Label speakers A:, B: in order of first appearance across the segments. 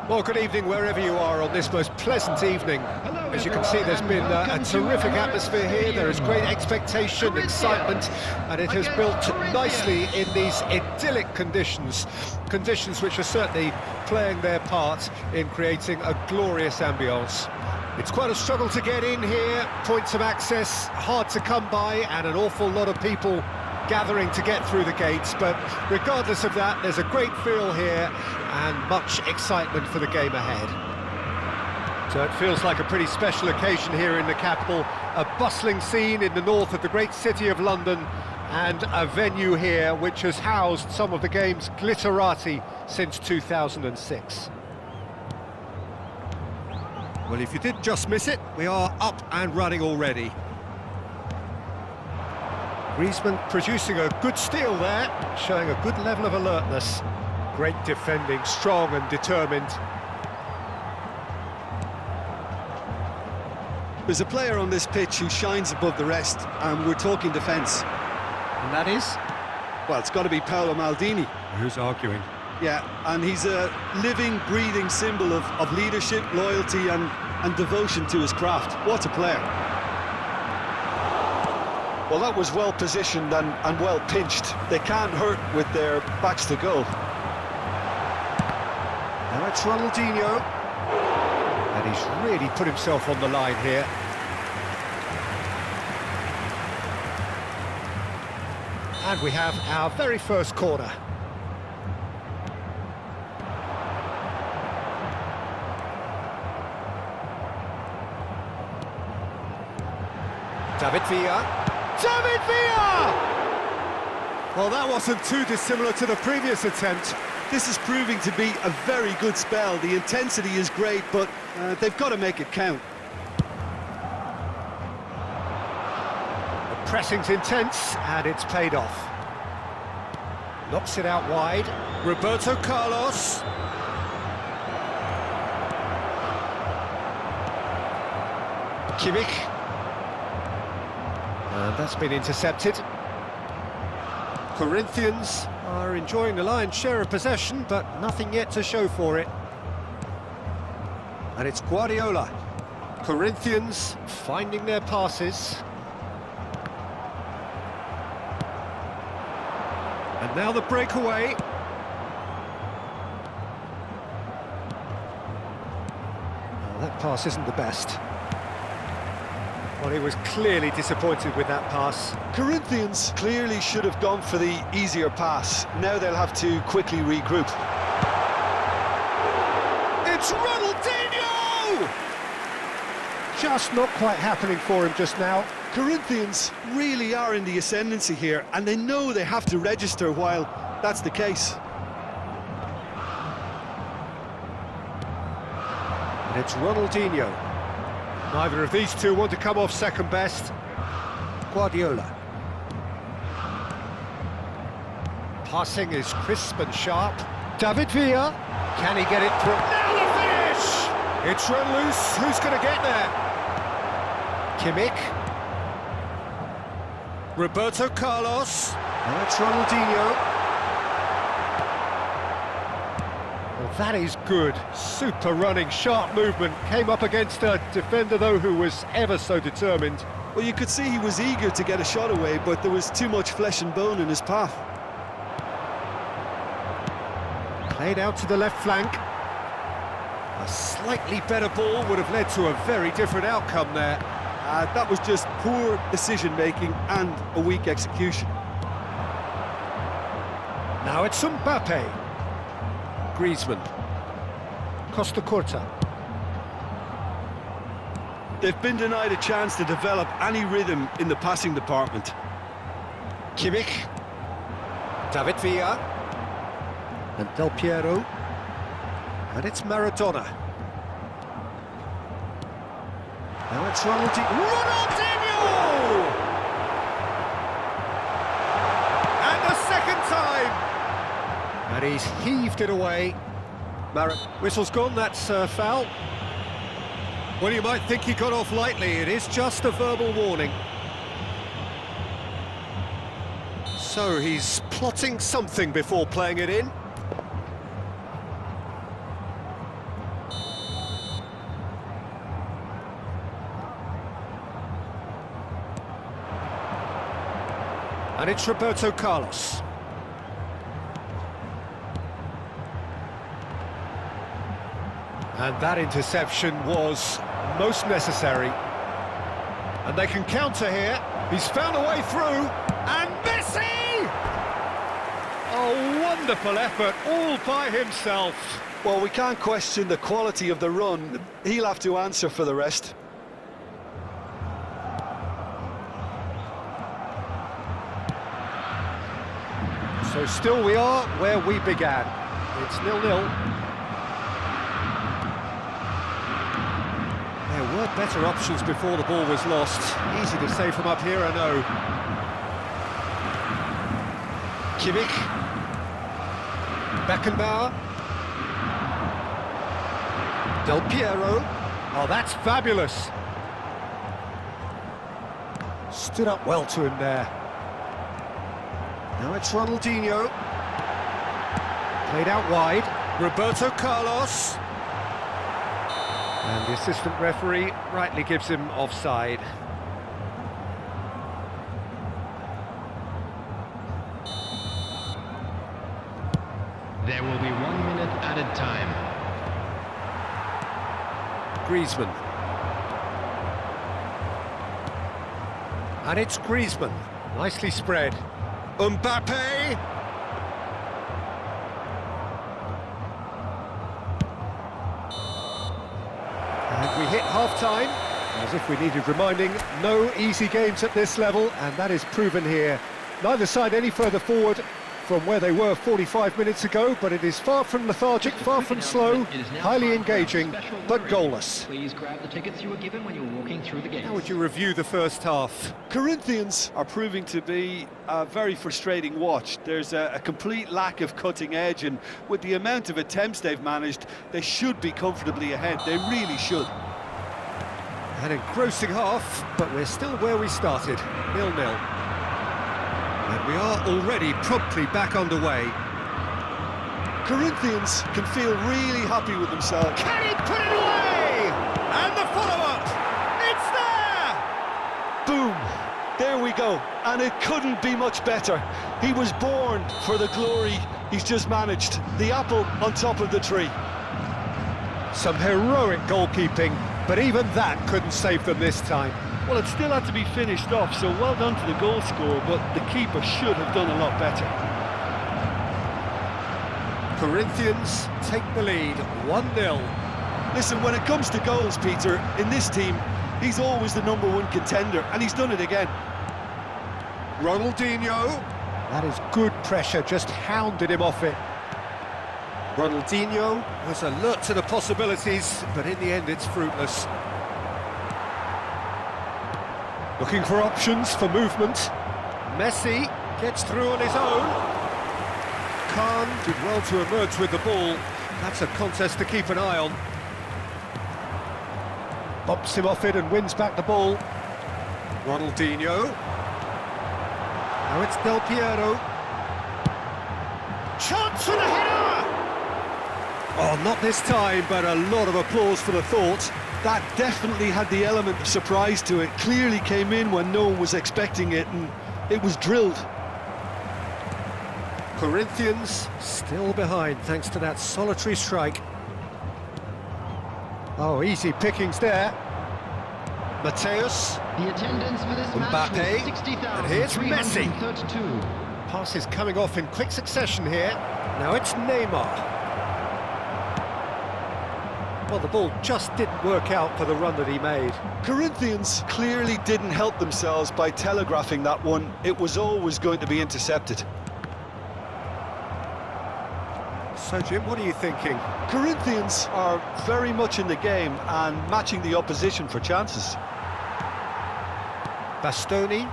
A: Well, good evening wherever you are on this most pleasant evening. As you can see, there's been a terrific atmosphere here. There is great expectation, excitement, and it has built nicely in these idyllic conditions. Conditions which are certainly playing their part in creating a glorious ambience. It's quite a struggle to get in here, points of access hard to come by, and an awful lot of people gathering to get through the gates, but regardless of that, there's a great feel here and much excitement for the game ahead. So it feels like a pretty special occasion here in the capital, a bustling scene in the north of the great city of London, and a venue here which has housed some of the game's glitterati since 2006. Well, if you did just miss it, we are up and running already. Griezmann producing a good steal there, showing a good level of alertness. Great defending, strong and determined.
B: There's a player on this pitch who shines above the rest, and we're talking defence.
A: And that is?
B: Well, it's got to be Paolo Maldini.
A: Who's arguing?
B: Yeah, and he's a living, breathing symbol of leadership, loyalty and devotion to his craft. What a player. Well, that was well positioned and well pinched. They can't hurt with their backs to goal.
A: Now it's Ronaldinho. And he's really put himself on the line here. And we have our very first corner. David Villa. David Villa! Well, that wasn't too dissimilar to the previous attempt.
B: This is proving to be a very good spell. The intensity is great, but they've got to make it count.
A: The pressing's intense, and it's paid off. Knocks it out wide. Roberto Carlos. Kimmich. And that's been intercepted. Corinthians are enjoying the lion's share of possession, but nothing yet to show for it. And it's Guardiola. Corinthians finding their passes. And now the breakaway. Oh, that pass isn't the best. Well, he was clearly disappointed with that pass.
B: Corinthians clearly should have gone for the easier pass. Now they'll have to quickly regroup.
A: It's Ronaldinho! Just not quite happening for him just now.
B: Corinthians really are in the ascendancy here, and they know they have to register while that's the case.
A: And it's Ronaldinho. Neither of these two want to come off second best. Guardiola. Passing is crisp and sharp. David Villa. Can he get it through? Now the finish! It's run loose. Who's going to get there? Kimmich. Roberto Carlos. Now it's Ronaldinho. Well, that is good. Super running, sharp movement. Came up against a defender, though, who was ever so determined.
B: Well, you could see he was eager to get a shot away, but there was too much flesh and bone in his path.
A: Played out to the left flank. A slightly better ball would have led to a very different outcome there.
B: That was just poor decision-making and a weak execution.
A: Now it's Mbappe. Griezmann. Costa Curta.
B: They've been denied a chance to develop any rhythm in the passing department.
A: Kimmich. David Villa. And Del Piero. And it's Maradona. Now it's Ronaldinho. Ronaldinho! And a second time! And he's heaved it away. Whistle's gone, that's foul. Well, you might think he got off lightly. It is just a verbal warning. So he's plotting something before playing it in. And it's Roberto Carlos. And that interception was most necessary. And they can counter here. He's found a way through. And Messi! A wonderful effort, all by himself.
B: Well, we can't question the quality of the run. He'll have to answer for the rest.
A: So still we are where we began. It's 0-0. There were better options before the ball was lost. Easy to say from up here, I know. Kimmich. Beckenbauer. Del Piero. Oh, that's fabulous. Stood up well to him there. Now it's Ronaldinho. Played out wide. Roberto Carlos. And the assistant referee rightly gives him offside.
C: There will be 1 minute added time.
A: Griezmann. And it's Griezmann. Nicely spread. Mbappe! And we hit half-time. As if we needed reminding, no easy games at this level, and that is proven here. Neither side any further forward from where they were 45 minutes ago, but it is far from lethargic, far from slow, highly engaging, but goalless.
C: Please grab the tickets you were given when you were walking through the gate.
A: How would you review the first half?
B: Corinthians are proving to be a very frustrating watch. There's a complete lack of cutting edge, and with the amount of attempts they've managed, they should be comfortably ahead. They really should.
A: An engrossing half, but we're still where we started, 0-0. And we are already promptly back underway.
B: Corinthians can feel really happy with themselves.
A: Can he put it away? And the follow-up! It's there!
B: Boom! There we go. And it couldn't be much better. He was born for the glory he's just managed. The apple on top of the tree.
A: Some heroic goalkeeping, but even that couldn't save them this time.
B: Well, it still had to be finished off, so well done to the goal scorer, but the keeper should have done a lot better.
A: Corinthians take the lead, 1-0.
B: Listen, when it comes to goals, Peter, in this team, he's always the #1 contender, and he's done it again.
A: Ronaldinho. That is good pressure, just hounded him off it. Ronaldinho was alert to the possibilities, but in the end it's fruitless. Looking for options for movement. Messi gets through on his own. Khan did well to emerge with the ball. That's a contest to keep an eye on. Bumps him off it and wins back the ball. Ronaldinho. Now it's Del Piero. Chance for the header! Oh, not this time, but a lot of applause for the thought.
B: That definitely had the element of surprise to it. Clearly came in when no one was expecting it, and it was drilled.
A: Corinthians still behind thanks to that solitary strike. Oh, easy pickings there. Mateus.
C: The attendance for this match was
A: Mbappe. And here's Messi.
C: 60,332.
A: Passes coming off in quick succession here. Now it's Neymar. Well, the ball just didn't work out for the run that he made.
B: Corinthians clearly didn't help themselves by telegraphing that one. It was always going to be intercepted.
A: So, Jim, what are you thinking?
B: Corinthians are very much in the game and matching the opposition for chances.
A: Bastoni.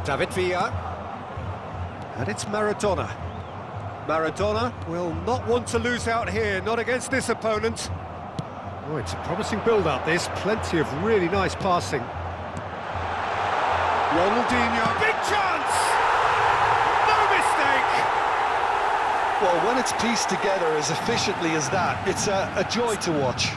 A: David Villa. And it's Maradona. Maradona will not want to lose out here, not against this opponent. Oh, it's a promising build-up, this. Plenty of really nice passing. Ronaldinho, big chance! No mistake!
B: Well, when it's pieced together as efficiently as that, it's a joy to watch.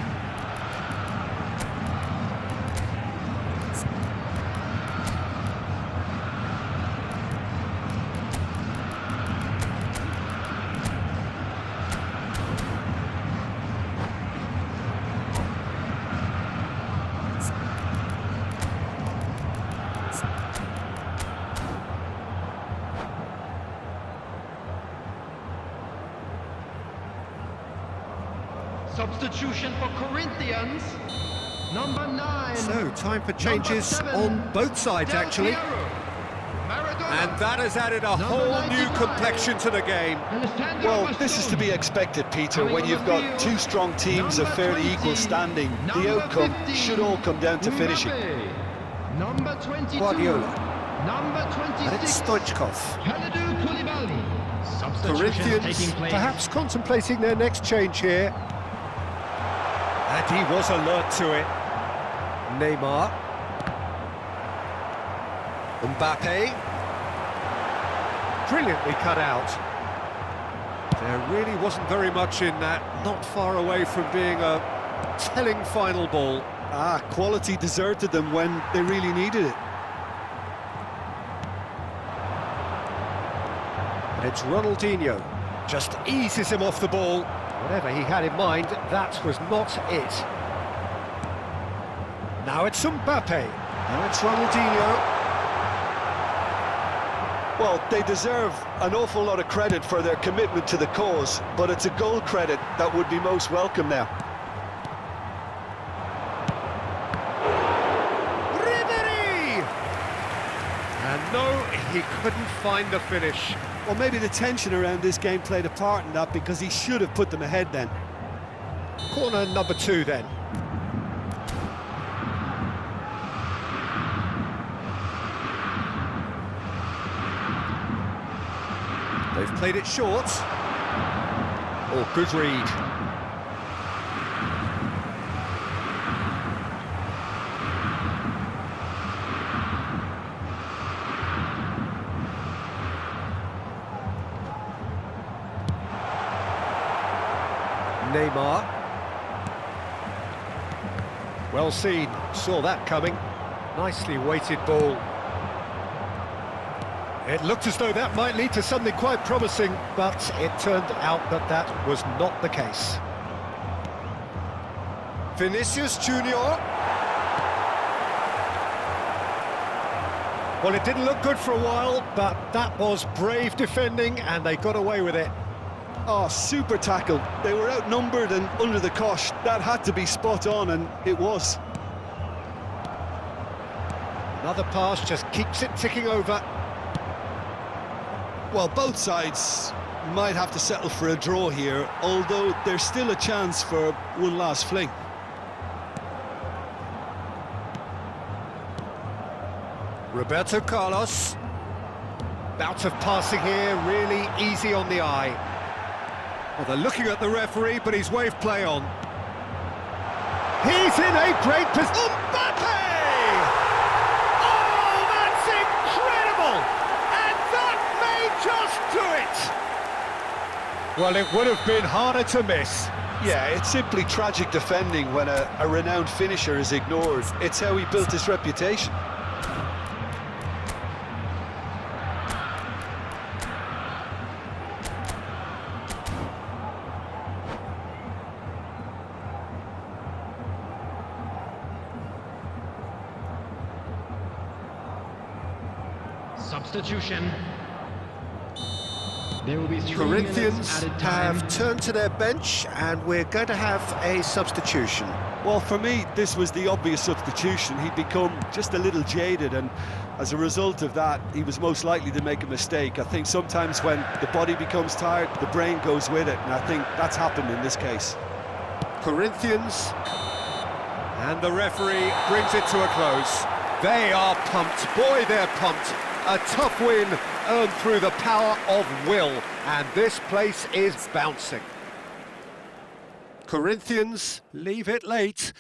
C: Substitution for Corinthians. Number 9.
A: So, time for changes on both sides, actually. And that has added a whole new complexion to the game.
B: Well, this is to be expected, Peter, when you've got two strong teams of fairly equal standing. The outcome should all come down to finishing.
C: Number 22.
A: Guardiola.
C: Number 26.
A: And it's Stoichkov. Corinthians perhaps contemplating their next change here. And he was alert to it. Neymar. Mbappe. Brilliantly cut out. There really wasn't very much in that, not far away from being a telling final ball.
B: Quality deserted them when they really needed it.
A: It's Ronaldinho. Just eases him off the ball. Whatever he had in mind, that was not it. Now it's Mbappe. Now it's Ronaldinho.
B: Well, they deserve an awful lot of credit for their commitment to the cause, but it's a goal credit that would be most welcome now.
A: And no, he couldn't find the finish.
B: Well, maybe the tension around this game played a part in that, because he should have put them ahead then.
A: Corner number 2 then. They've played it short. Oh, good read. Neymar. Well seen, saw that coming. Nicely weighted ball. It looked as though that might lead to something quite promising, but it turned out that that was not the case. Vinicius Junior. Well, it didn't look good for a while, but that was brave defending, and they got away with it.
B: Oh, super tackle. They were outnumbered and under the cosh. That had to be spot on, and it was.
A: Another pass just keeps it ticking over.
B: Well, both sides might have to settle for a draw here, although there's still a chance for one last fling.
A: Roberto Carlos. Bout of passing here, really easy on the eye. Well, they're looking at the referee, but he's waved play on. He's in a great position. Mbappe! Oh, that's incredible! And that may just do it! Well, it would have been harder to miss.
B: Yeah, it's simply tragic defending when a renowned finisher is ignored. It's how he built his reputation.
C: Substitution. There will be 3
A: Corinthians
C: minutes added time.
A: have turned to their bench, and we're going to have a substitution.
B: Well, for me, this was the obvious substitution. He'd become just a little jaded, and as a result of that, he was most likely to make a mistake. I think sometimes when the body becomes tired, the brain goes with it, and I think that's happened in this case.
A: Corinthians, and the referee brings it to a close. They are pumped. Boy, they're pumped. A tough win earned through the power of will, and this place is bouncing. Corinthians leave it late.